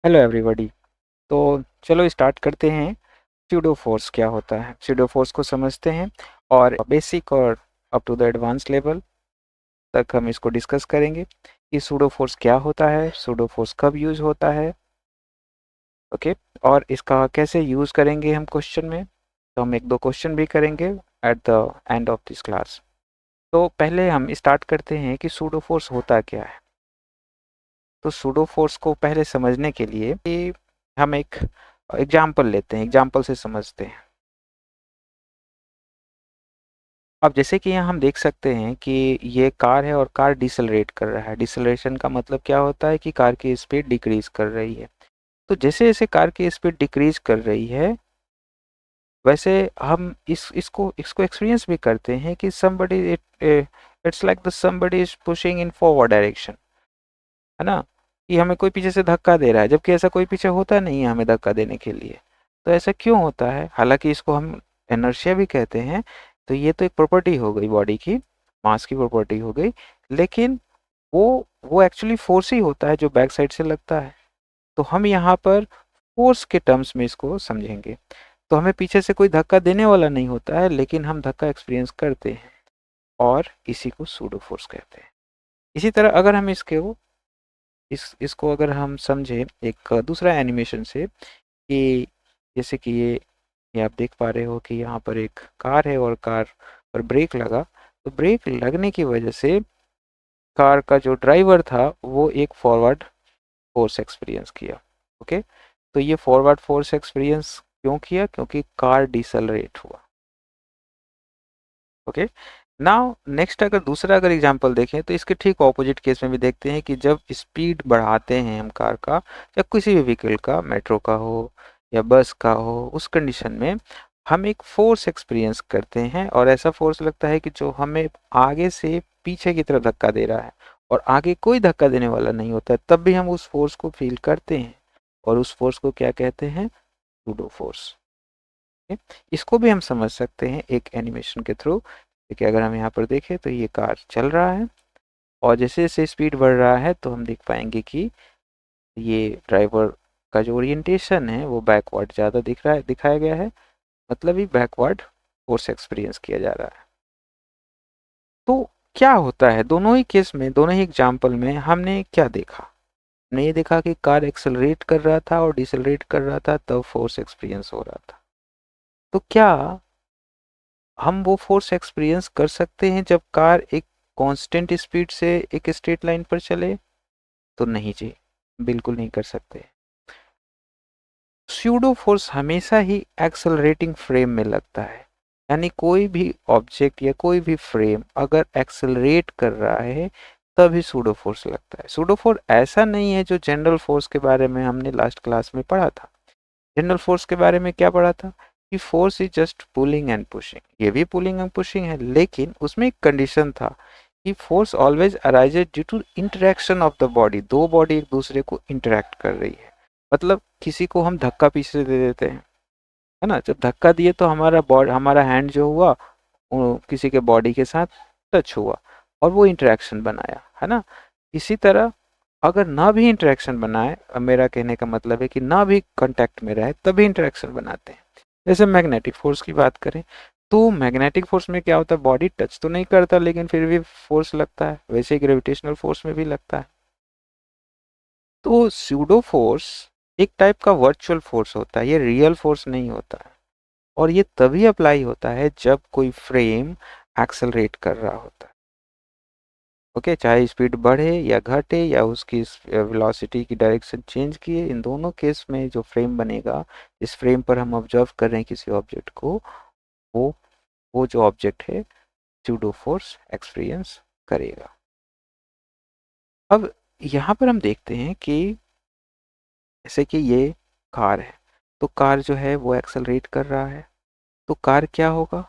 Hello everybody. तो चलो start करते हैं। स्यूडो फोर्स क्या होता है, स्यूडो फोर्स को समझते हैं और बेसिक और up to the advance level तक हम इसको डिस्कस करेंगे कि सूडो फोर्स क्या होता है, सूडो फोर्स कब यूज होता है। ओके। और इसका कैसे यूज करेंगे हम क्वेश्चन में, तो हम एक दो क्वेश्चन भी करेंगे at the end of this class. तो पहले हम स्टार्ट करते हैं कि सूडो फोर्स होता क्या है। तो सूडो फोर्स को पहले समझने के लिए कि हम एक एग्जाम्पल लेते हैं, एग्जाम्पल से समझते हैं। अब जैसे कि यहाँ हम देख सकते हैं कि ये कार है और कार डिसलरेट कर रहा है। डिसलरेशन का मतलब क्या होता है कि कार की स्पीड डिक्रीज कर रही है। तो जैसे जैसे कार की स्पीड डिक्रीज कर रही है, वैसे हम इसको इसको एक्सपीरियंस भी करते हैं कि somebody it's like the somebody is pushing in forward direction, है ना। कि हमें कोई पीछे से धक्का दे रहा है, जबकि ऐसा कोई पीछे होता नहीं है हमें धक्का देने के लिए। तो ऐसा क्यों होता है? हालांकि इसको हम इनर्शिया भी कहते हैं। तो ये तो एक प्रॉपर्टी हो गई बॉडी की, मास की प्रॉपर्टी हो गई। लेकिन वो एक्चुअली फोर्स ही होता है जो बैक साइड से लगता है। तो हम यहाँ पर फोर्स के टर्म्स में इसको समझेंगे। तो हमें पीछे से कोई धक्का देने वाला नहीं होता है, लेकिन हम धक्का एक्सपीरियंस करते हैं और इसी को सूडो फोर्स कहते हैं। इसी तरह अगर हम इसको अगर हम समझें एक दूसरा एनिमेशन से, कि जैसे कि ये आप देख पा रहे हो कि यहाँ पर एक कार है और कार पर ब्रेक लगा। तो ब्रेक लगने की वजह से कार का जो ड्राइवर था वो एक फॉरवर्ड फोर्स एक्सपीरियंस किया। ओके। तो ये फॉरवर्ड फोर्स एक्सपीरियंस क्यों किया? क्योंकि कार डिसलरेट हुआ। ओके। नाउ नेक्स्ट अगर एग्जांपल देखें तो इसके ठीक ऑपोजिट केस में भी देखते हैं कि जब स्पीड बढ़ाते हैं हम कार का या किसी भी व्हीकल का, मेट्रो का हो या बस का हो, उस कंडीशन में हम एक फोर्स एक्सपीरियंस करते हैं और ऐसा फोर्स लगता है कि जो हमें आगे से पीछे की तरफ धक्का दे रहा है और आगे कोई धक्का देने वाला नहीं होता है, तब भी हम उस फोर्स को फील करते हैं और उस फोर्स को क्या कहते हैं? Pseudo force. इसको भी हम समझ सकते हैं एक एनिमेशन के थ्रू। देखिए अगर हम यहाँ पर देखें तो ये कार चल रहा है और जैसे जैसे स्पीड बढ़ रहा है तो हम देख पाएंगे कि ये ड्राइवर का जो ओरिएंटेशन है वो बैकवर्ड ज़्यादा दिख रहा है, दिखाया गया है। मतलब ही बैकवर्ड फोर्स एक्सपीरियंस किया जा रहा है। तो क्या होता है दोनों ही केस में, दोनों ही एग्जाम्पल में हमने क्या देखा? हमने ये देखा कि कार एक्सेलरेट कर रहा था और डिसलरेट कर रहा था, तब फोर्स एक्सपीरियंस हो रहा था। तो क्या हम वो फोर्स एक्सपीरियंस कर सकते हैं जब कार एक कांस्टेंट स्पीड से एक स्ट्रेट लाइन पर चले? तो नहीं जी, बिल्कुल नहीं कर सकते। स्यूडो फोर्स हमेशा ही एक्सेलरेटिंग फ्रेम में लगता है। यानी कोई भी ऑब्जेक्ट या कोई भी फ्रेम अगर एक्सेलरेट कर रहा है तभी सूडो फोर्स लगता है। सूडो फोर्स ऐसा नहीं है जो जनरल फोर्स के बारे में हमने लास्ट क्लास में पढ़ा था। जनरल फोर्स के बारे में क्या पढ़ा था? कि force is just pulling and pushing. ये भी पुलिंग एंड पुशिंग है, लेकिन उसमें एक कंडीशन था कि force always arises due to interaction of the body. दो बॉडी एक दूसरे को इंटरेक्ट कर रही है। मतलब किसी को हम धक्का पीछे से दे देते हैं, है ना। जब धक्का दिए तो हमारा हैंड जो हुआ वो किसी के बॉडी के साथ टच हुआ और वो इंटरेक्शन बनाया, है ना। इसी तरह अगर ना भी इंटरेक्शन बनाए, मेरा कहने का मतलब है कि ना भी कांटेक्ट में रहे तभी इंटरेक्शन बनाते हैं। जैसे मैग्नेटिक फोर्स की बात करें तो मैग्नेटिक फोर्स में क्या होता है? बॉडी टच तो नहीं करता लेकिन फिर भी फोर्स लगता है, वैसे ही ग्रेविटेशनल फोर्स में भी लगता है। तो स्यूडो फोर्स एक टाइप का वर्चुअल फोर्स होता है, ये रियल फोर्स नहीं होता है। और ये तभी अप्लाई होता है जब कोई फ्रेम एक्सेलरेट कर रहा होता है। ओके। चाहे स्पीड बढ़े या घटे या उसकी वेलोसिटी की डायरेक्शन चेंज किए, इन दोनों केस में जो फ्रेम बनेगा, इस फ्रेम पर हम ऑब्जर्व कर रहे हैं किसी ऑब्जेक्ट को, वो वो जो ऑब्जेक्ट है स्यूडो फोर्स एक्सपीरियंस करेगा। अब यहाँ पर हम देखते हैं कि जैसे कि ये कार है, तो कार जो है वो एक्सेलरेट कर रहा है। तो कार क्या होगा?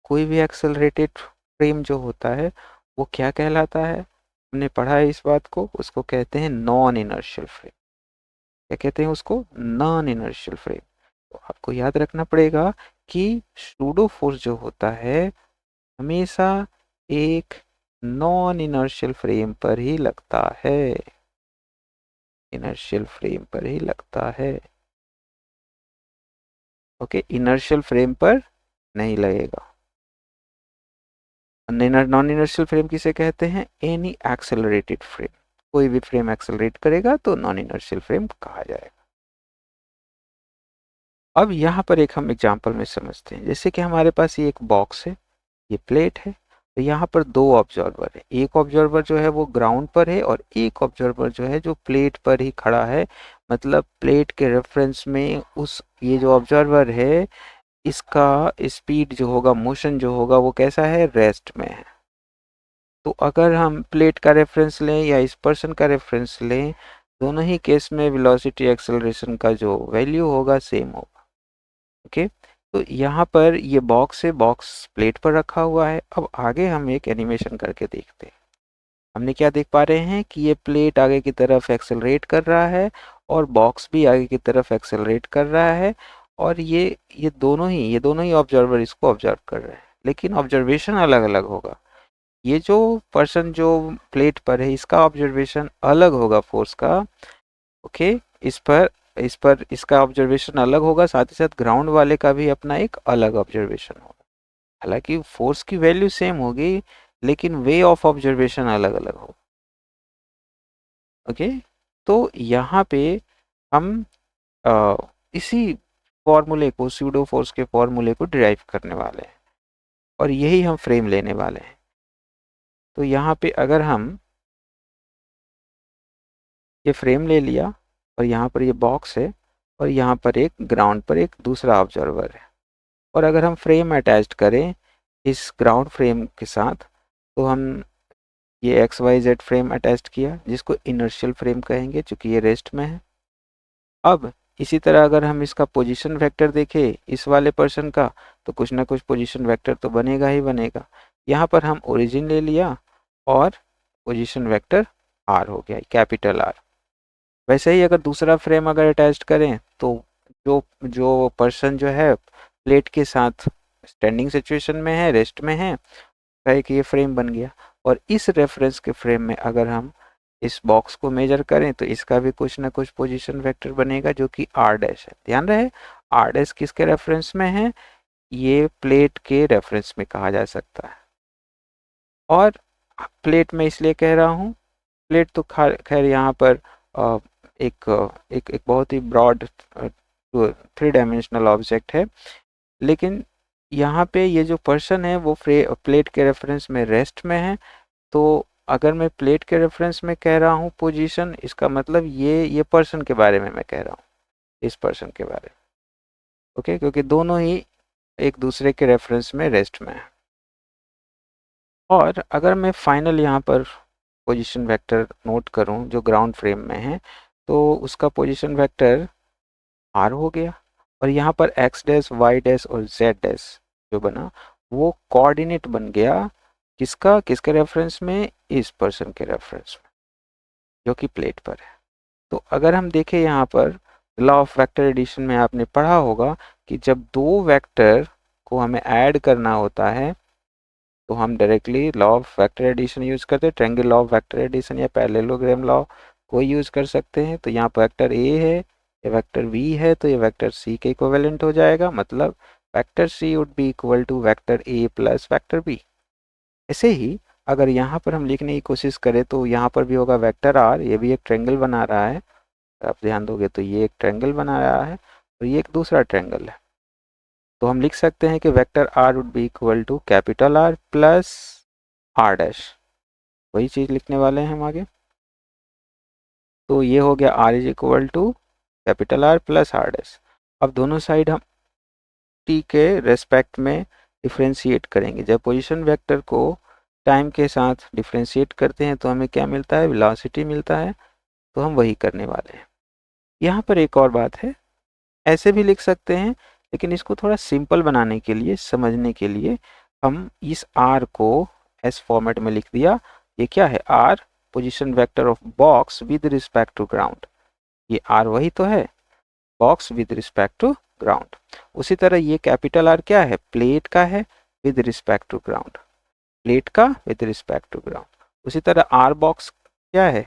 कोई भी एक्सेलरेटेड फ्रेम जो होता है वो क्या कहलाता है? हमने पढ़ा है इस बात को, उसको कहते हैं नॉन इनर्शियल फ्रेम। क्या कहते हैं उसको? Non inertial frame. तो आपको याद रखना पड़ेगा कि सूडो फोर्स जो होता है हमेशा एक नॉन इनर्शियल फ्रेम पर ही लगता है। इनर्शियल फ्रेम पर ही लगता है। ओके, इनर्शियल फ्रेम पर नहीं लगेगा। नॉन इनर्शियल फ्रेम किसे कहते हैं? एनी एक्सेलरेटेड फ्रेम, कोई भी फ्रेम एक्सेलरेट करेगा तो नॉन इनर्शियल फ्रेम कहा जाएगा। अब यहाँ पर एक हम एग्जांपल में समझते हैं, जैसे कि हमारे पास ये एक बॉक्स है, ये प्लेट है, तो यहाँ पर दो ऑब्जर्वर है, एक ऑब्जर्वर जो है वो ग्राउंड पर है और एक ऑब्जर्वर जो है जो प्लेट पर ही खड़ा है। मतलब प्लेट के रेफरेंस में उस ये जो ऑब्जर्वर है इसका स्पीड जो होगा, मोशन जो होगा वो कैसा है? रेस्ट में है। तो अगर हम प्लेट का रेफरेंस लें या इस पर्सन का रेफरेंस लें, दोनों ही केस में वेलोसिटी एक्सेलरेशन का जो वैल्यू होगा सेम होगा। ओके, तो यहाँ पर ये बॉक्स है, बॉक्स प्लेट पर रखा हुआ है। अब आगे हम एक एनिमेशन करके देखते हैं। हमने क्या देख पा रहे हैं कि ये प्लेट आगे की तरफ एक्सेलरेट कर रहा है और बॉक्स भी आगे की तरफ एक्सेलरेट कर रहा है, और ये दोनों ही ऑब्जर्वर इसको ऑब्जर्व कर रहे हैं, लेकिन ऑब्जर्वेशन अलग अलग होगा। ये जो पर्सन जो प्लेट पर है इसका ऑब्जर्वेशन अलग होगा फोर्स का। ओके, इस पर इसका ऑब्जर्वेशन अलग होगा, साथ ही साथ ग्राउंड वाले का भी अपना एक अलग ऑब्जर्वेशन होगा। हालांकि फोर्स की वैल्यू सेम होगी, लेकिन वे ऑफ ऑब्जर्वेशन अलग अलग होगा। ओके, तो यहाँ पे हम इसी फॉर्मूले को, स्यूडो फोर्स के फॉर्मूले को डिराइव करने वाले हैं और यही हम फ्रेम लेने वाले हैं। तो यहाँ पे अगर हम ये फ्रेम ले लिया और यहाँ पर ये बॉक्स है और यहाँ पर एक ग्राउंड पर एक दूसरा ऑब्जर्वर है, और अगर हम फ्रेम अटैच्ड करें इस ग्राउंड फ्रेम के साथ, तो हम ये X Y Z frame attached किया जिसको इनर्शियल फ्रेम कहेंगे क्योंकि ये रेस्ट में है। अब इसी तरह अगर हम इसका पोजीशन वेक्टर देखें इस वाले पर्सन का, तो कुछ ना कुछ पोजीशन वेक्टर तो बनेगा ही बनेगा। यहाँ पर हम ओरिजिन ले लिया और पोजीशन वेक्टर आर हो गया, कैपिटल आर। वैसे ही अगर दूसरा फ्रेम अगर अटैच करें तो जो जो पर्सन जो है प्लेट के साथ स्टैंडिंग सिचुएशन में है, रेस्ट में है, कहे कि ये फ्रेम बन गया। और इस रेफरेंस के फ्रेम में अगर हम इस बॉक्स को मेजर करें तो इसका भी कुछ ना कुछ पोजीशन वेक्टर बनेगा जो कि आर डैश है। ध्यान रहे, आर डैश किसके रेफरेंस में है? ये प्लेट के रेफरेंस में कहा जा सकता है। और प्लेट में इसलिए कह रहा हूँ, प्लेट तो खैर यहाँ पर अ, एक बहुत ही ब्रॉड थ्री डायमेंशनल ऑब्जेक्ट है, लेकिन यहाँ पे ये जो पर्सन है वो प्लेट के रेफरेंस में रेस्ट में है। तो अगर मैं प्लेट के रेफरेंस में कह रहा हूँ पोजीशन, इसका मतलब ये पर्सन के बारे में मैं कह रहा हूँ, इस पर्सन के बारे में। ओके, क्योंकि दोनों ही एक दूसरे के रेफरेंस में रेस्ट में है। और अगर मैं फाइनल यहाँ पर पोजीशन वेक्टर नोट करूँ जो ग्राउंड फ्रेम में है, तो उसका पोजीशन वेक्टर आर हो गया। और यहाँ पर एक्स डैश, वाई डैश और जेड डैश जो बना वो कोऑर्डिनेट बन गया किसके रेफरेंस में? इस पर्सन के रेफरेंस में जो कि प्लेट पर है। तो अगर हम देखें यहाँ पर लॉ ऑफ वेक्टर एडिशन में आपने पढ़ा होगा कि जब दो वेक्टर को हमें ऐड करना होता है तो हम directly law of vector addition use करते हैं, triangle law of vector addition या पैरेललोग्राम लॉ को यूज कर सकते हैं। तो यहाँ पर वेक्टर ए है, ये वेक्टर वी है, तो ये वेक्टर सी के इक्विवेलेंट हो जाएगा। मतलब vector C would be equal to vector A plus vector B. ऐसे ही अगर यहाँ पर हम लिखने की कोशिश करें तो यहाँ पर भी होगा वेक्टर आर, ये भी एक ट्रायंगल बना रहा है, आप ध्यान दोगे तो ये एक ट्रायंगल बना रहा है और ये एक दूसरा ट्रायंगल है। तो हम लिख सकते हैं कि vector R would be equal to capital R plus R dash, वही चीज़ लिखने वाले हैं हम आगे। तो ये हो गया R is equal to capital R plus R dash. अब दोनों साइड हम टी के रेस्पेक्ट में डिफ्रेंशिएट करेंगे। जब पोजीशन वेक्टर को टाइम के साथ डिफ्रेंशिएट करते हैं तो हमें क्या मिलता है? वेलोसिटी मिलता है। तो हम वही करने वाले हैं। यहाँ पर एक और बात है, ऐसे भी लिख सकते हैं, लेकिन इसको थोड़ा सिंपल बनाने के लिए, समझने के लिए हम इस आर को एस फॉर्मेट में लिख दिया। ये क्या है? R position vector of box with respect to ground. ये आर वही तो है, box with respect to ground. उसी तरह ये कैपिटल आर क्या है? प्लेट का है with respect to ground, plate का विद रिस्पेक्ट टू ग्राउंड। उसी तरह आर बॉक्स क्या है?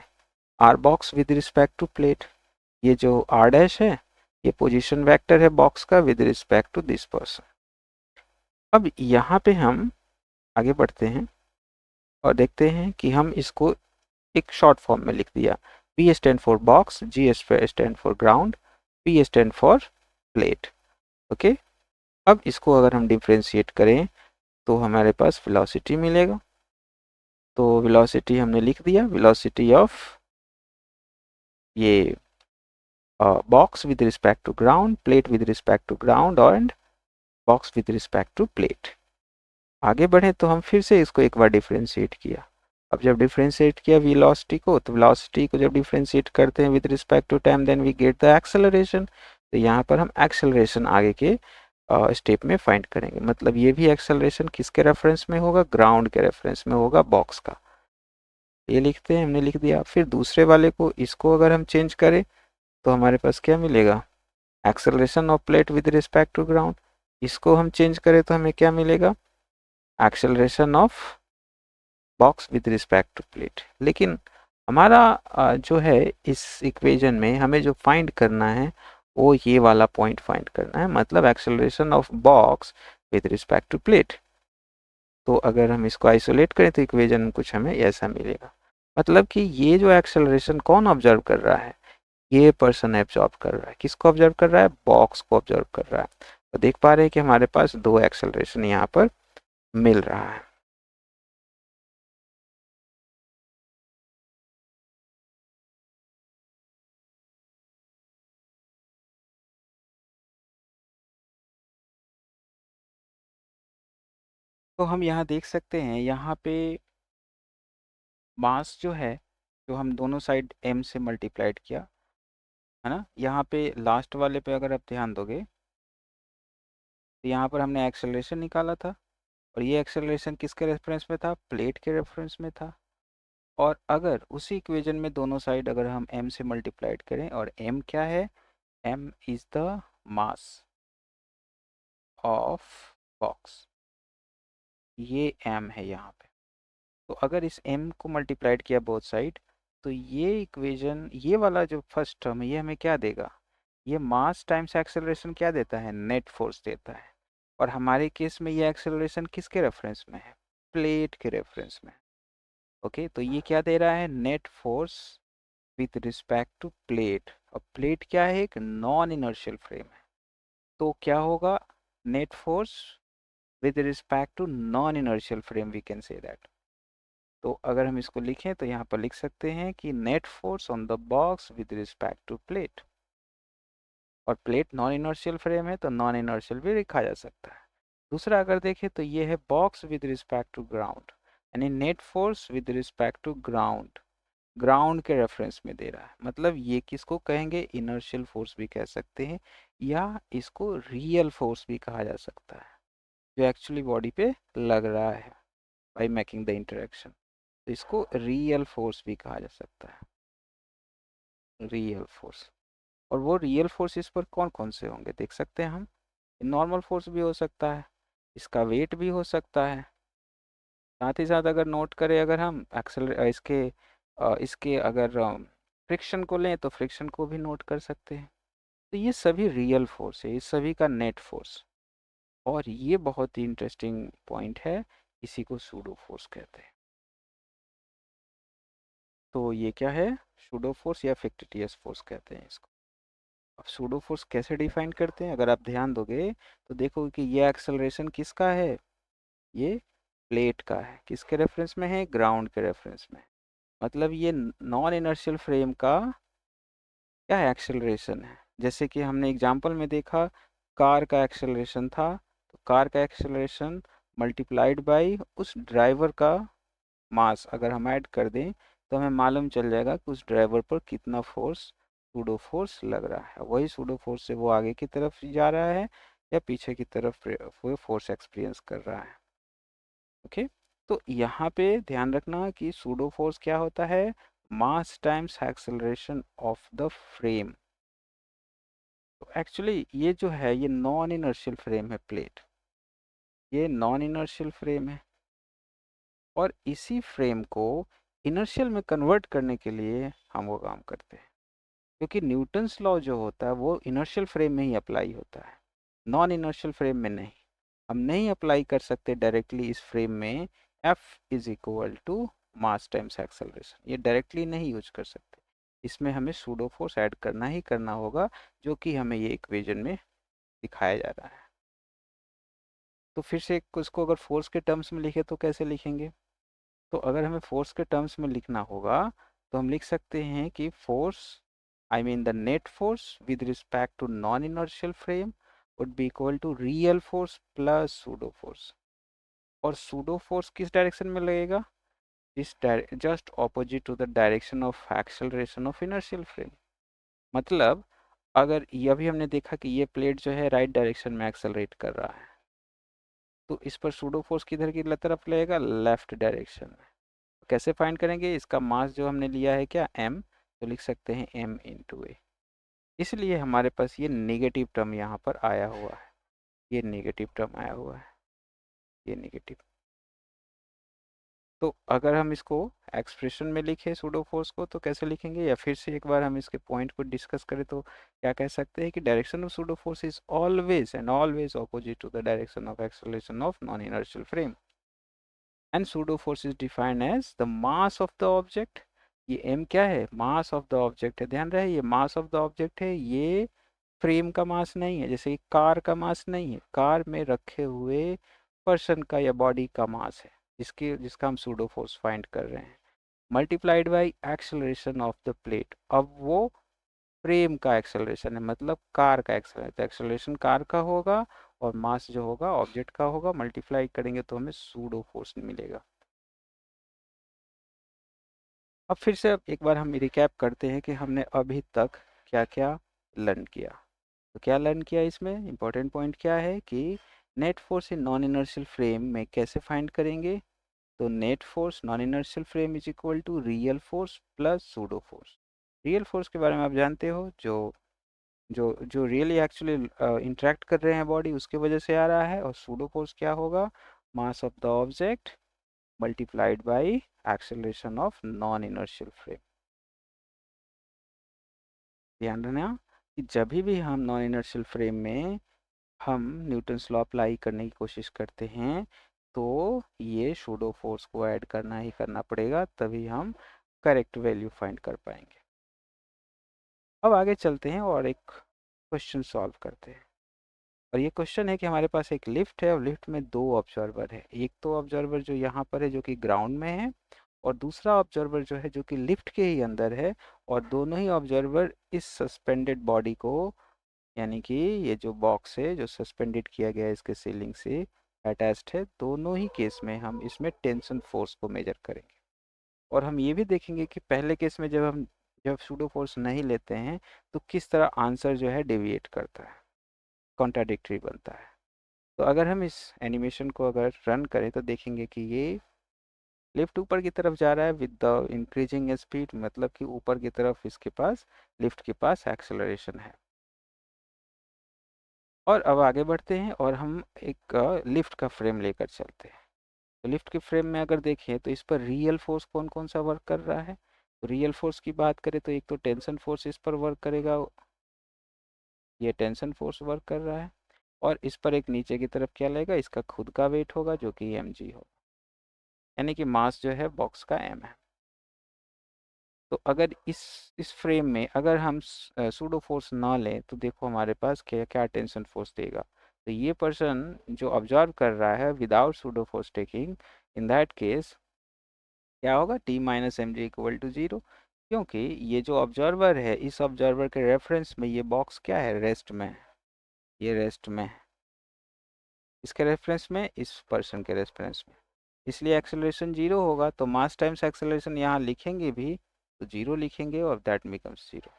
R box with respect to plate, ये जो आर डैश है ये पोजीशन वेक्टर है बॉक्स का with respect to this person. अब यहाँ पे हम आगे बढ़ते हैं और देखते हैं कि हम इसको एक शॉर्ट फॉर्म में लिख दिया। P stand for box, G stand for ground, P stand for plate. Okay, अब इसको अगर हम डिफ्रेंशिएट करें तो हमारे पास वेलोसिटी मिलेगा। तो वेलोसिटी हमने लिख दिया, वेलोसिटी ऑफ ये box with respect to ground, plate with respect to ground and box with respect to plate. आगे बढ़े तो हम फिर से इसको एक बार डिफ्रेंशिएट किया। अब जब डिफ्रेंशिएट किया वेलोसिटी को, तो वेलोसिटी को जब डिफ्रेंशिएट करते हैं with respect to time then we get the acceleration. तो यहाँ पर हम एक्सेलरेशन आगे के स्टेप में फाइंड करेंगे। मतलब ये भी एक्सेलरेशन किसके रेफरेंस में होगा, ग्राउंड के रेफरेंस में होगा, बॉक्स का। ये लिखते हैं, हमने लिख दिया। फिर दूसरे वाले को, इसको अगर हम चेंज करें तो हमारे पास क्या मिलेगा, acceleration of plate with respect to ground. इसको हम चेंज करें तो हमें क्या मिलेगा, acceleration of box with respect to plate. लेकिन हमारा जो है इस इक्वेशन में हमें जो फाइंड करना है वो ये वाला पॉइंट फाइंड करना है, मतलब acceleration of box with respect to plate. तो अगर हम इसको आइसोलेट करें तो इक्वेशन में कुछ हमें ऐसा मिलेगा। मतलब कि ये जो एक्सेलरेशन कौन ऑब्जर्व कर रहा है, ये पर्सन ऑब्जर्व कर रहा है। किसको ऑब्जर्व कर रहा है, बॉक्स को ऑब्जर्व कर रहा है। तो देख पा रहे हैं कि हमारे पास दो एक्सेलरेशन यहाँ पर मिल रहा है। तो हम यहाँ देख सकते हैं, यहाँ पे मास जो है, जो हम दोनों साइड m से मल्टीप्लाइड किया है ना, यहाँ पे लास्ट वाले पे अगर आप ध्यान दोगे तो यहाँ पर हमने एक्सेलरेशन निकाला था और ये एक्सेलरेशन किसके रेफरेंस में था, प्लेट के रेफरेंस में था। और अगर उसी इक्वेशन में दोनों साइड अगर हम m से मल्टीप्लाइड करें, और m क्या है, m is the mass of box, ये m है यहाँ पे। तो अगर इस m को मल्टीप्लाइड किया बोथ साइड, तो ये इक्वेशन, ये वाला जो फर्स्ट टर्म है, ये हमें क्या देगा, ये मास टाइम्स एक्सेलरेशन क्या देता है, नेट फोर्स देता है। और हमारे केस में ये एक्सेलरेशन किसके रेफरेंस में है, प्लेट के रेफरेंस में। ओके, तो ये क्या दे रहा है, net force with respect to plate. और प्लेट क्या है, एक नॉन इनर्शियल फ्रेम है। तो क्या होगा, net force with respect to non inertial frame, we can say that. तो अगर हम इसको लिखें तो यहाँ पर लिख सकते हैं कि net force on the box with respect to plate. और प्लेट नॉन इनर्शियल फ्रेम है तो नॉन इनर्शियल भी लिखा जा सकता है। दूसरा अगर देखें तो ये है box with respect to ground, यानी net force with respect to ground, ground के रेफरेंस में दे रहा है। मतलब ये किसको कहेंगे, इनर्शियल फोर्स भी कह सकते हैं, या इसको रियल फोर्स भी कहा जा सकता है, जो एक्चुअली बॉडी पे लग रहा है बाय मेकिंग द इंटरेक्शन। तो इसको रियल फोर्स भी कहा जा सकता है, रियल फोर्स। और वो रियल फोर्स इस पर कौन कौन से होंगे देख सकते हैं हम, नॉर्मल फोर्स भी हो सकता है, इसका वेट भी हो सकता है। साथ ही साथ अगर नोट करें, अगर हम एक्सेल इसके अगर फ्रिक्शन को लें तो फ्रिक्शन को भी नोट कर सकते हैं। तो ये सभी रियल फोर्स है, इस सभी का नेट फोर्स। और ये बहुत ही इंटरेस्टिंग पॉइंट है, इसी को सूडो फोर्स कहते हैं। तो ये क्या है, सूडो फोर्स या फिक्टिटियस फोर्स कहते हैं इसको। अब सूडो फोर्स कैसे डिफाइन करते हैं, अगर आप ध्यान दोगे तो देखोगे कि ये एक्सेलरेशन किसका है, ये प्लेट का है। किसके रेफरेंस में है, ग्राउंड के रेफरेंस में। मतलब ये नॉन इनर्शियल फ्रेम का क्या है, एक्सेलरेशन है। जैसे कि हमने एग्जांपल में देखा, कार का एक्सेलरेशन था, तो कार का एक्सेलरेशन मल्टीप्लाइड बाय उस ड्राइवर का मास अगर हम ऐड कर दें तो हमें मालूम चल जाएगा कि उस ड्राइवर पर कितना फोर्स, सूडो फोर्स लग रहा है। वही सूडो फोर्स से वो आगे की तरफ जा रहा है या पीछे की तरफ वो फोर्स एक्सपीरियंस कर रहा है। ओके, तो यहाँ पे ध्यान रखना कि सूडो फोर्स क्या होता है, मास times acceleration of the frame. तो एक्चुअली ये जो है ये नॉन इनर्शियल फ्रेम है प्लेट, ये नॉन इनर्शियल फ्रेम है। और इसी फ्रेम को इनर्शियल में कन्वर्ट करने के लिए हम वो काम करते हैं, क्योंकि न्यूटन्स लॉ जो होता है वो इनर्शियल फ्रेम में ही अप्लाई होता है, नॉन इनर्शियल फ्रेम में नहीं। हम नहीं अप्लाई कर सकते डायरेक्टली इस फ्रेम में F is equal to mass times acceleration, ये डायरेक्टली नहीं यूज कर सकते। इसमें हमें सूडो फोर्स ऐड करना ही करना होगा, जो कि हमें ये इक्वेशन में दिखाया जा रहा है। तो फिर से उसको अगर फोर्स के टर्म्स में लिखे तो कैसे लिखेंगे? तो अगर हमें फोर्स के टर्म्स में लिखना होगा तो हम लिख सकते हैं कि force, I mean the net force with respect to non inertial frame would be equal to real force plus pseudo force. और सूडो फोर्स किस डायरेक्शन में लगेगा? Is just opposite to the direction of acceleration of inertial frame. मतलब अगर ये अभी हमने देखा कि ये प्लेट जो है राइट डायरेक्शन में एक्सेलरेट कर रहा है, तो इस पर सूडो फोर्स किधर की तरफ लगेगा? लेफ्ट डायरेक्शन में। कैसे फाइंड करेंगे? इसका मास जो हमने लिया है क्या, m, तो लिख सकते हैं m इंटू ए। इसलिए हमारे पास ये नेगेटिव टर्म यहाँ पर आया हुआ है, ये नेगेटिव टर्म आया हुआ है, ये नेगेटिव। तो अगर हम इसको एक्सप्रेशन में लिखें सूडो फोर्स को तो कैसे लिखेंगे, या फिर से एक बार हम इसके पॉइंट को डिस्कस करें तो क्या कह सकते हैं कि direction of pseudo force is always and always opposite to the direction of acceleration of non inertial frame, and pseudo force is defined as the mass of the object. ये m क्या है? मास ऑफ द ऑब्जेक्ट है। ध्यान रहे ये मास of the object है, ये frame का मास नहीं है, जैसे कार का मास नहीं है, कार में रखे हुए पर्सन का या बॉडी का मास है, जिसका हम सूडो फोर्स फाइंड कर रहे हैं, multiplied by acceleration of the plate. अब वो फ्रेम का एक्सेलरेशन है, मतलब कार का एक्सेलरेशन, तो एक्सेलरेशन कार का होगा और मास जो होगा ऑब्जेक्ट का होगा, मल्टीप्लाई करेंगे तो हमें सूडो फोर्स मिलेगा। अब फिर से अब एक बार हम रिकैप करते हैं कि हमने अभी तक क्या क्या लर्न किया। तो क्या लर्न किया, इसमें इंपॉर्टेंट पॉइंट क्या है कि net force in non inertial frame में कैसे फाइंड करेंगे? तो net force non inertial frame is equal to real force plus pseudo force. Real force के बारे में आप जानते हो, जो जो जो रियली एक्चुअली इंटरेक्ट कर रहे हैं बॉडी, उसके वजह से आ रहा है। और सूडो फोर्स क्या होगा? मास of the object multiplied by acceleration of non inertial frame. ध्यान रखना कि जब भी हम नॉन इनर्शियल फ्रेम में हम न्यूटन्स लॉ अप्लाई करने की कोशिश करते हैं तो ये सूडो फोर्स को ऐड करना ही करना पड़ेगा, तभी हम करेक्ट वैल्यू फाइंड कर पाएंगे। अब आगे चलते हैं और एक क्वेश्चन सॉल्व करते हैं। और ये क्वेश्चन है कि हमारे पास एक लिफ्ट है और लिफ्ट में दो ऑब्जर्वर है। एक तो ऑब्जर्वर जो यहाँ पर है जो कि ग्राउंड में है, और दूसरा ऑब्जर्वर जो है जो कि लिफ्ट के ही अंदर है। और दोनों ही ऑब्जर्वर इस सस्पेंडेड बॉडी को, यानी कि ये जो बॉक्स है जो सस्पेंडेड किया गया है इसके सीलिंग से अटैच्ड है, दोनों ही केस में हम इसमें टेंशन फोर्स को मेजर करेंगे। और हम ये भी देखेंगे कि पहले केस में जब सूडो फोर्स नहीं लेते हैं तो किस तरह आंसर जो है डेविएट करता है, कॉन्ट्राडिक्टरी बनता है। तो अगर हम इस एनिमेशन को अगर रन करें तो देखेंगे कि ये लिफ्ट ऊपर की तरफ जा रहा है विद द इंक्रीजिंग स्पीड, मतलब कि ऊपर की तरफ इसके पास, लिफ्ट के पास एक्सेलरेशन है। और अब आगे बढ़ते हैं और हम एक लिफ्ट का फ्रेम लेकर चलते हैं। तो लिफ्ट के फ्रेम में अगर देखें तो इस पर रियल फोर्स कौन कौन सा वर्क कर रहा है? तो रियल फोर्स की बात करें तो एक तो टेंशन फोर्स इस पर वर्क करेगा, ये टेंशन फोर्स वर्क कर रहा है। और इस पर एक नीचे की तरफ क्या लगेगा? इसका खुद का वेट होगा जो कि mg होगा, यानी कि मास जो है बॉक्स का m है। तो अगर इस फ्रेम में अगर हम सूडो फोर्स ना लें तो देखो हमारे पास क्या क्या टेंशन फोर्स देगा। तो ये पर्सन जो ऑब्जर्व कर रहा है without pseudo force taking, in that case क्या होगा? t minus M G equal to 0, क्योंकि ये जो ऑब्जर्वर है इस ऑब्जर्वर के रेफरेंस में ये बॉक्स क्या है? रेस्ट में है, ये रेस्ट में है, इसके रेफरेंस में, इस पर्सन के रेफरेंस में, इसलिए एक्सेलरेशन 0 होगा। तो मास टाइम्स एक्सेलरेशन यहाँ लिखेंगे भी तो 0 लिखेंगे और दैट बिकम्स 0,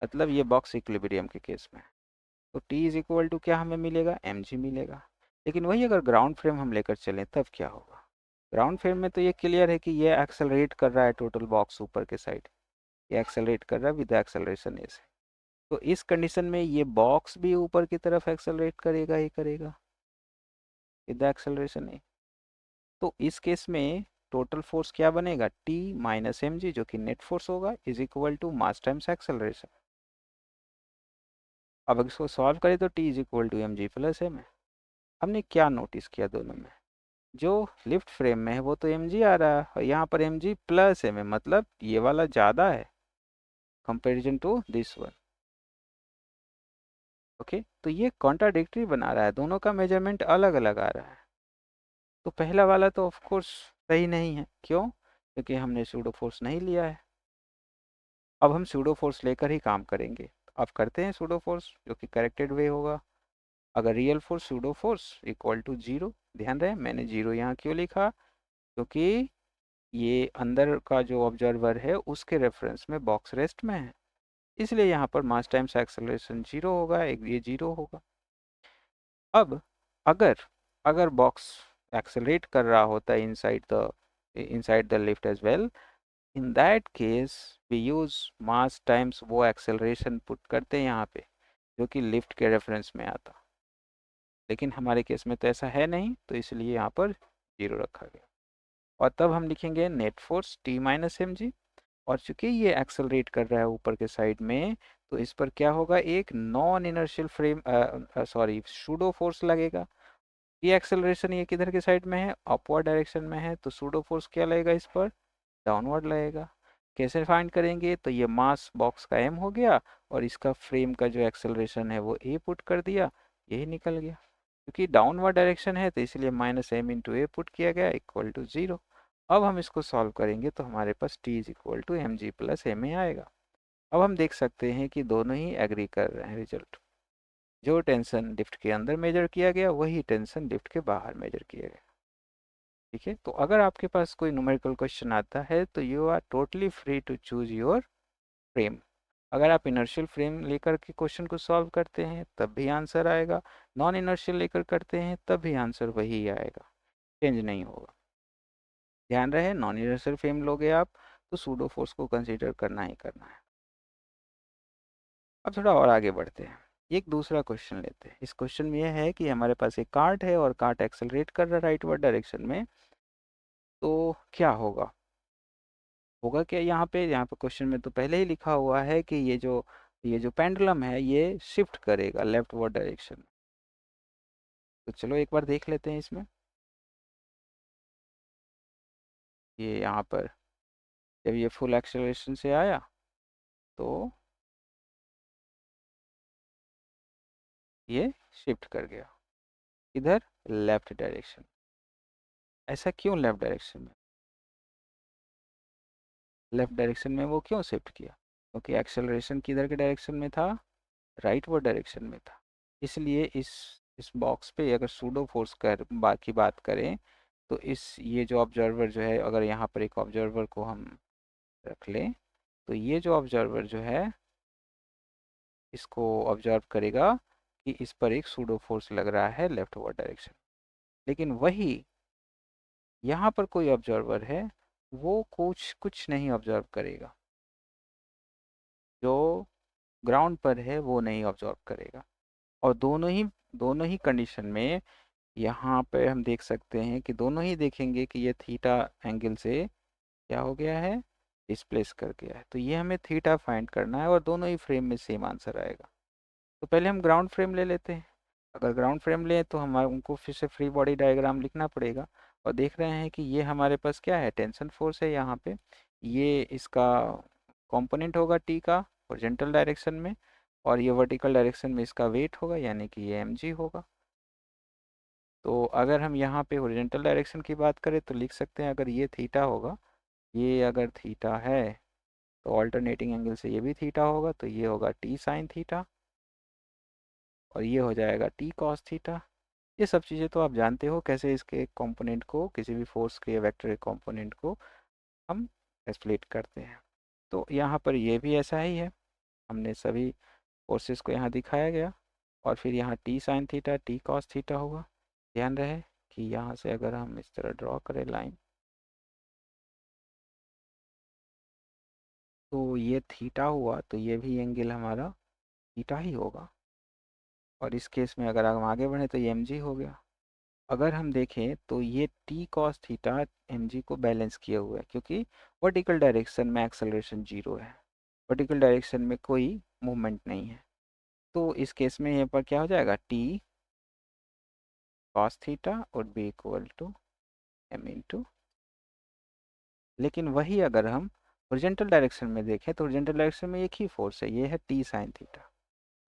मतलब ये बॉक्स इक्विलिब्रियम के केस में। तो t इज इक्वल टू क्या हमें मिलेगा? mg मिलेगा। लेकिन वही अगर ग्राउंड फ्रेम हम लेकर चलें तब क्या होगा? ग्राउंड फ्रेम में तो ये क्लियर है कि ये एक्सेलरेट कर रहा है टोटल बॉक्स ऊपर के साइड, ये एक्सेलरेट कर रहा है विद एक्सेलरेशन ए से। तो इस कंडीशन में ये बॉक्स भी ऊपर की तरफ एक्सेलरेट करेगा ही करेगा विद एक्सेलरेशन ए। तो इस केस में टोटल फोर्स क्या बनेगा, टी माइनस एम जी, जो कि नेट फोर्स होगा, is equal to mass times acceleration. अब अगर इसको सॉल्व करें तो T is equal to M G plus M है। हमने क्या नोटिस किया दोनों में, जो लिफ्ट फ्रेम में है वो तो एम जी आ रहा है, और यहाँ पर एम जी प्लस एम है, मतलब ये वाला ज़्यादा है comparison to this one. Okay, तो ये कॉन्ट्राडिक्टरी बना रहा है, दोनों का मेजरमेंट अलग अलग आ रहा है। तो पहला वाला तो ऑफ कोर्स सही नहीं है, क्यों, क्योंकि हमने सूडो फोर्स नहीं लिया है। अब हम सूडो फोर्स लेकर ही काम करेंगे। अब करते हैं सूडो फोर्स, जो कि करेक्टेड वे होगा। अगर real force pseudo force equal to zero, ध्यान रहे मैंने जीरो यहाँ क्यों लिखा, क्योंकि ये अंदर का जो ऑब्जर्वर है उसके रेफरेंस में बॉक्स रेस्ट में है, इसलिए यहाँ पर मास टाइम्स एक्सेलरेशन जीरो होगा, एक ये जीरो होगा। अब अगर अगर बॉक्स एक्सेलरेट कर रहा होता है inside the lift as well, in that case we use mass times वो एक्सेलरेशन पुट करते हैं यहाँ पे, जो कि लिफ्ट के रेफरेंस में आता। लेकिन हमारे केस में तो ऐसा है नहीं, तो इसलिए यहाँ पर जीरो रखा गया। और तब हम लिखेंगे net force T minus M G, और चूंकि ये एक्सेलरेट कर रहा है ऊपर के साइड में, तो इस पर क्या होगा, एक non inertial frame sorry pseudo force लगेगा। ये एक्सेलरेशन ये किधर के साइड में है, अपवर्ड डायरेक्शन में है, तो सूडो फोर्स क्या लगेगा इस पर, डाउनवर्ड लगेगा। कैसे फाइंड करेंगे, तो ये मास बॉक्स का एम हो गया, और इसका फ्रेम का जो एक्सेलरेशन है वो ए पुट कर दिया, यही निकल गया। क्योंकि डाउनवर्ड डायरेक्शन है तो इसलिए माइनस एम इंटू ए पुट किया गया इक्वल टू जीरो। अब हम इसको सॉल्व करेंगे तो हमारे पास T is equal to M G plus M A आएगा। अब हम देख सकते हैं कि दोनों ही एग्री कर रहे हैं रिजल्ट। जो टेंशन लिफ्ट के अंदर मेजर किया गया वही टेंशन लिफ्ट के बाहर मेजर किया गया। ठीक है, तो अगर आपके पास कोई न्यूमेरिकल क्वेश्चन आता है तो you are totally free to choose your frame. अगर आप इनर्शियल फ्रेम लेकर के क्वेश्चन को सॉल्व करते हैं तब भी आंसर आएगा, नॉन इनर्शियल लेकर करते हैं तब भी आंसर वही आएगा, चेंज नहीं होगा। ध्यान रहे, नॉन इनर्शियल फ्रेम लोगे आप तो सूडो फोर्स को कंसीडर करना ही करना है। अब थोड़ा और आगे बढ़ते हैं, एक दूसरा क्वेश्चन लेते हैं। इस क्वेश्चन में यह है कि हमारे पास एक कार्ट है और कार्ट एक्सेलरेट कर रहा है राइटवर्ड डायरेक्शन में, तो क्या होगा, होगा क्या यहाँ पे क्वेश्चन में तो पहले ही लिखा हुआ है कि ये जो पेंडुलम है ये शिफ्ट करेगा लेफ्ट वर्ड डायरेक्शन में। तो चलो एक बार देख लेते हैं इसमें। ये यहाँ पर जब ये फुल एक्सेलरेशन से आया तो ये शिफ्ट कर गया इधर लेफ्ट डायरेक्शन। ऐसा क्यों लेफ्ट डायरेक्शन में, लेफ्ट डायरेक्शन में वो क्यों शिफ्ट किया, क्योंकि एक्सेलरेशन किधर के डायरेक्शन में था, राइट वर्ड डायरेक्शन में था। इसलिए इस बॉक्स पे अगर सूडो फोर्स कर बाकी बात करें तो इस ये जो ऑब्जर्वर जो है, अगर यहाँ पर एक ऑब्जर्वर को हम रख लें तो ये जो ऑब्जर्वर जो है इसको ऑब्जर्व करेगा कि इस पर एक सूडो फोर्स लग रहा है लेफ्ट वर्ड डायरेक्शन। लेकिन वही यहाँ पर कोई ऑब्जर्वर है वो कुछ कुछ नहीं ऑब्जर्व करेगा, जो ग्राउंड पर है वो नहीं ऑब्जर्व करेगा। और दोनों ही कंडीशन में यहाँ पे हम देख सकते हैं कि दोनों ही देखेंगे कि ये थीटा एंगल से क्या हो गया है, डिस्प्लेस कर गया है। तो ये हमें थीटा फाइंड करना है और दोनों ही फ्रेम में सेम आंसर आएगा। तो पहले हम ग्राउंड फ्रेम ले लेते हैं। अगर ग्राउंड फ्रेम लें तो हमारे उनको फिर से फ्री बॉडी डायग्राम लिखना पड़ेगा। और देख रहे हैं कि ये हमारे पास क्या है, टेंशन फोर्स है यहाँ पे, ये इसका कंपोनेंट होगा टी का हॉरिजॉन्टल डायरेक्शन में, और ये वर्टिकल डायरेक्शन में इसका वेट होगा यानी कि ये एम जी होगा। तो अगर हम यहाँ पे हॉरिजॉन्टल डायरेक्शन की बात करें तो लिख सकते हैं, अगर ये थीटा होगा, ये अगर थीटा है तो ऑल्टरनेटिंग एंगल से ये भी थीटा होगा, तो ये होगा टी साइन थीटा, और ये हो जाएगा टी कॉस थीटा। ये सब चीज़ें तो आप जानते हो कैसे इसके कंपोनेंट को, किसी भी फोर्स के वेक्टर कंपोनेंट को हम स्प्लिट करते हैं। तो यहाँ पर ये भी ऐसा ही है, हमने सभी फोर्सेस को यहाँ दिखाया गया, और फिर यहाँ T sine theta T cos theta होगा। ध्यान रहे कि यहाँ से अगर हम इस तरह ड्रॉ करें लाइन, तो ये थीटा हुआ तो ये भी एंगल हमारा थीटा ही होगा। और इस केस में अगर हम आगे बढ़े तो ये एम जी हो गया। अगर हम देखें तो ये T cos theta M G को बैलेंस किया हुआ है, क्योंकि वर्टिकल डायरेक्शन में एक्सेलरेशन जीरो है, वर्टिकल डायरेक्शन में कोई मूवमेंट नहीं है। तो इस केस में यहाँ पर क्या हो जाएगा, T cos theta would be equal to M into, लेकिन वही अगर हम हॉरिजॉन्टल डायरेक्शन में देखें तो हॉरिजॉन्टल डायरेक्शन में एक ही फोर्स है, ये है टी साइन थीटा,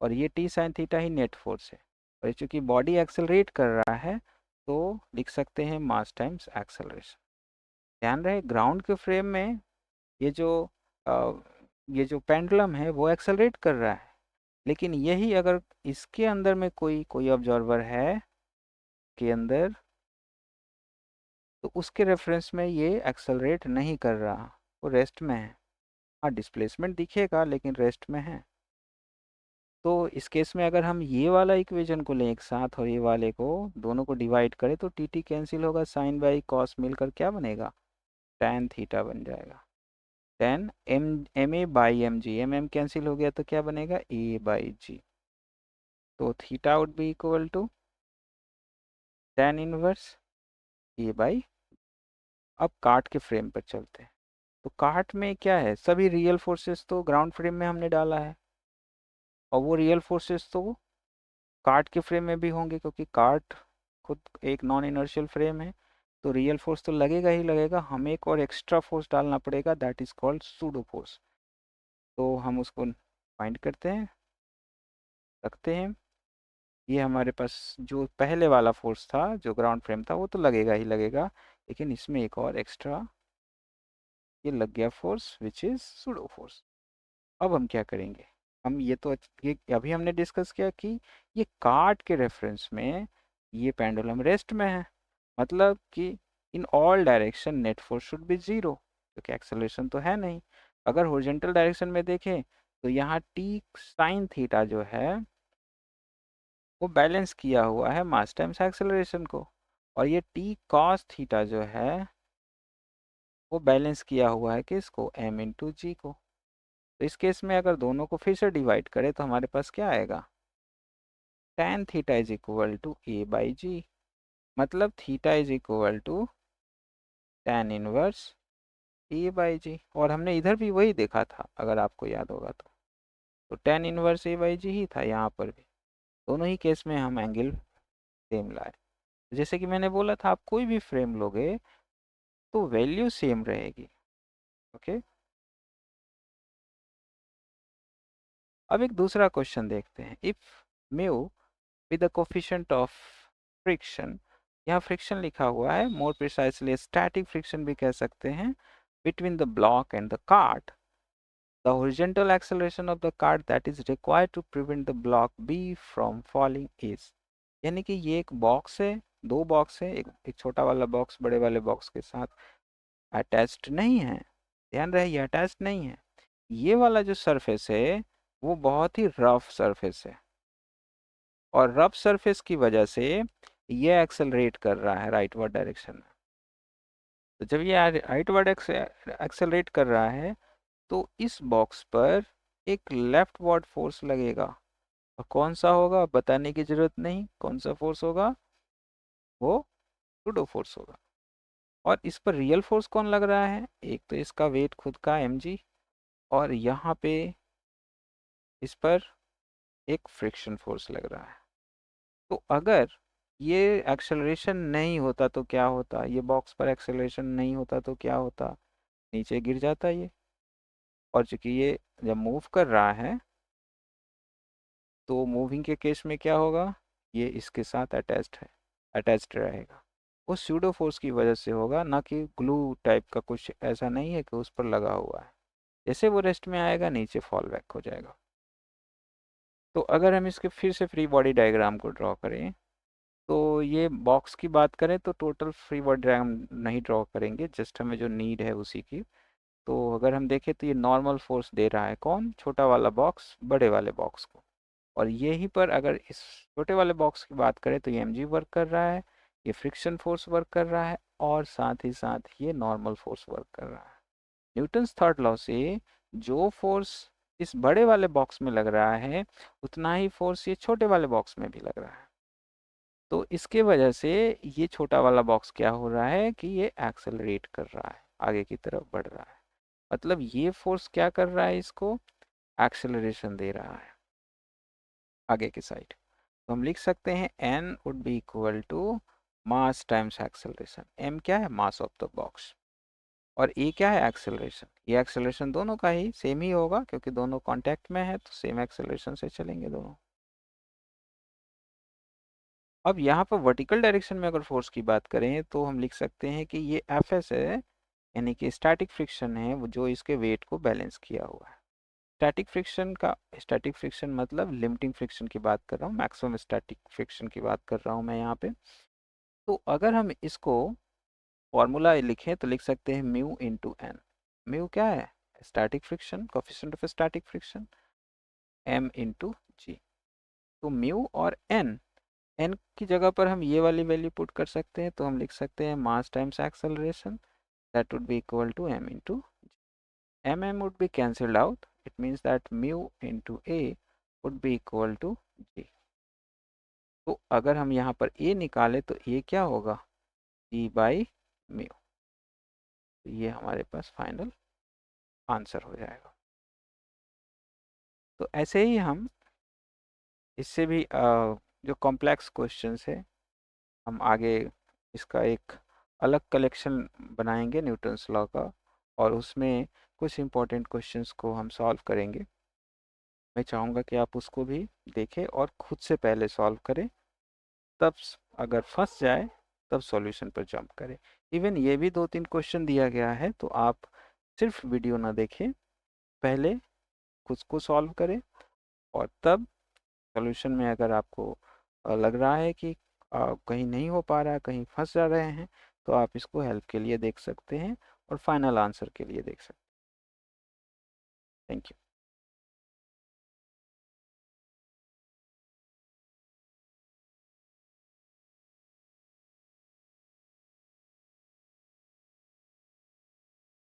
और ये टी साइन थीटा ही नेट फोर्स है। और चूंकि बॉडी एक्सेलरेट कर रहा है तो लिख सकते हैं मास टाइम्स एक्सेलरेशन। ध्यान रहे ग्राउंड के फ्रेम में ये जो अ, ये जो पेंडुलम है वो एक्सेलरेट कर रहा है, लेकिन यही अगर इसके अंदर में कोई कोई ऑब्जर्वर है के अंदर, तो उसके रेफरेंस में ये एक्सेलरेट नहीं कर रहा, वो रेस्ट में है। हाँ डिस्प्लेसमेंट दिखेगा लेकिन रेस्ट में है। तो इस केस में अगर हम ये वाला इक्वेशन को लें एक साथ और ये वाले को दोनों को डिवाइड करें तो टी टी कैंसिल होगा, साइन बाई कॉस मिलकर क्या बनेगा, tan थीटा बन जाएगा। tan M A by M G, M M cancel हो गया तो क्या बनेगा, ए बाई जी। तो theta would be equal to tan inverse A by. अब काट के फ्रेम पर चलते हैं। तो काट में क्या है, सभी रियल फोर्सेस तो ग्राउंड फ्रेम में हमने डाला है, और वो रियल फोर्सेस तो काट के फ्रेम में भी होंगे, क्योंकि काट खुद एक नॉन इनर्शियल फ्रेम है। तो रियल फोर्स तो लगेगा ही लगेगा, हमें एक और एक्स्ट्रा फोर्स डालना पड़ेगा, that is called pseudo force. तो हम उसको फाइंड करते हैं, रखते हैं। ये हमारे पास जो पहले वाला फोर्स था जो ग्राउंड फ्रेम था वो तो लगेगा ही लगेगा, लेकिन इसमें एक और एक्स्ट्रा ये लग गया force which is pseudo force. अब हम क्या करेंगे, हम ये तो ये अभी हमने डिस्कस किया कि ये काट के रेफरेंस में ये पेंडुलम रेस्ट में है, मतलब कि in all direction net force should be zero, क्योंकि एक्सेलरेशन तो है नहीं। अगर हॉरिजॉन्टल डायरेक्शन में देखें तो यहाँ टी साइन थीटा जो है वो बैलेंस किया हुआ है मास टाइम्स एक्सेलरेशन को, और ये टी कॉस थीटा जो है वो बैलेंस किया हुआ है किसको, एम इंटू जी को। तो इस केस में अगर दोनों को फिर से डिवाइड करें तो हमारे पास क्या आएगा, tan theta is equal to A by G, मतलब theta is equal to tan inverse A by G. और हमने इधर भी वही देखा था अगर आपको याद होगा तो tan इनवर्स ए बाई जी ही था यहाँ पर भी। दोनों ही केस में हम एंगल सेम लाए। जैसे कि मैंने बोला था आप कोई भी फ्रेम लोगे तो वैल्यू सेम रहेगी। ओके, अब एक दूसरा क्वेश्चन देखते हैं। If mu with the coefficient of friction, यहाँ फ्रिक्शन लिखा हुआ है, मोर प्रिसाइसली स्टैटिक फ्रिक्शन भी कह सकते हैं, between the block and the cart, the horizontal acceleration of the cart that is required to prevent the block B from falling is, यानी कि ये एक बॉक्स है, दो बॉक्स है, एक छोटा वाला बॉक्स बड़े वाले बॉक्स के साथ अटैच्ड नहीं है। ध्यान रहे ये अटैच्ड नहीं है। ये वाला जो सरफेस है वो बहुत ही रफ सरफेस है, और रफ सरफेस की वजह से ये एक्सेलरेट कर रहा है राइट वर्ड डायरेक्शन में। तो जब ये राइट वर्ड एक्सेलरेट कर रहा है तो इस बॉक्स पर एक लेफ्ट वर्ड फोर्स लगेगा, और कौन सा होगा बताने की जरूरत नहीं, कौन सा फोर्स होगा, वो सूडो फोर्स होगा। और इस पर रियल फोर्स कौन लग रहा है, एक तो इसका वेट खुद का mg, और यहाँ पे इस पर एक फ्रिक्शन फोर्स लग रहा है। तो अगर ये एक्सेलरेशन नहीं होता तो क्या होता, ये बॉक्स पर एक्सेलरेशन नहीं होता तो क्या होता, नीचे गिर जाता ये। और चूंकि ये जब मूव कर रहा है तो मूविंग के केस में क्या होगा, ये इसके साथ अटैच्ड रहेगा। वो स्यूडो फोर्स की वजह से होगा, ना कि ग्लू टाइप का कुछ ऐसा नहीं है कि उस पर लगा हुआ है। जैसे वो रेस्ट में आएगा नीचे फॉल बैक हो जाएगा। तो अगर हम इसके फिर से फ्री बॉडी डायग्राम को ड्रॉ करें, तो ये बॉक्स की बात करें तो टोटल फ्री बॉडी डायग्राम नहीं ड्रॉ करेंगे, जस्ट हमें जो नीड है उसी की। तो अगर हम देखें तो ये नॉर्मल फोर्स दे रहा है कौन, छोटा वाला बॉक्स बड़े वाले बॉक्स को। और यहीं पर अगर इस छोटे वाले बॉक्स की बात करें तो ये mg वर्क कर रहा है, ये फ्रिक्शन फोर्स वर्क कर रहा है, और साथ ही साथ ये नॉर्मल फोर्स वर्क कर रहा है। न्यूटन्स थर्ड लॉ से जो फोर्स इस बड़े वाले बॉक्स में लग रहा है उतना ही फोर्स ये छोटे वाले बॉक्स में भी लग रहा है। तो इसके वजह से ये छोटा वाला बॉक्स क्या हो रहा है कि ये एक्सेलरेट कर रहा है, आगे की तरफ बढ़ रहा है। मतलब ये फोर्स क्या कर रहा है, इसको एक्सेलरेशन दे रहा है आगे की साइड। तो हम लिख सकते हैं n would be equal to mass times acceleration. m क्या है, मास ऑफ द बॉक्स, और a क्या है, एक्सेलरेशन। ये एक्सेलरेशन दोनों का ही सेम ही होगा क्योंकि दोनों कांटेक्ट में है, तो सेम एक्सेलरेशन से चलेंगे दोनों। अब यहाँ पर वर्टिकल डायरेक्शन में अगर फोर्स की बात करें तो हम लिख सकते हैं कि ये Fs है, यानी कि स्टैटिक फ्रिक्शन है वो जो इसके वेट को बैलेंस किया हुआ है। स्टैटिक फ्रिक्शन मतलब लिमिटिंग फ्रिक्शन की बात कर रहा हूँ, मैक्सिमम स्टैटिक फ्रिक्शन की बात कर रहा हूँ मैं यहाँ पे। तो अगर हम इसको फॉर्मूला लिखें तो लिख सकते हैं म्यू इंटू एन। म्यू क्या है, static friction, coefficient of static friction, M into G. तो म्यू और एन, एन की जगह पर हम ये वाली वैल्यू पुट कर सकते हैं, तो हम लिख सकते हैं mass times acceleration, that would be equal to M into M. M would be cancelled out, it means that mu into a would be equal to g। तो अगर हम यहाँ पर a निकालें तो a क्या होगा, g बाई म्यू। तो ये हमारे पास फाइनल आंसर हो जाएगा। तो ऐसे ही हम इससे भी जो कॉम्प्लेक्स क्वेश्चंस है हम आगे इसका एक अलग कलेक्शन बनाएंगे न्यूटन्स लॉ का, और उसमें कुछ इम्पोर्टेंट क्वेश्चंस को हम सॉल्व करेंगे। मैं चाहूँगा कि आप उसको भी देखें और खुद से पहले सॉल्व करें, तब अगर फंस जाए तब सॉल्यूशन पर जंप करें। इवन ये भी 2-3 क्वेश्चन दिया गया है, तो आप सिर्फ वीडियो ना देखें, पहले खुद को सॉल्व करें, और तब सॉल्यूशन में अगर आपको लग रहा है कि कहीं नहीं हो पा रहा है, कहीं फंस जा रहे हैं, तो आप इसको हेल्प के लिए देख सकते हैं और फाइनल आंसर के लिए देख सकते हैं। Thank you.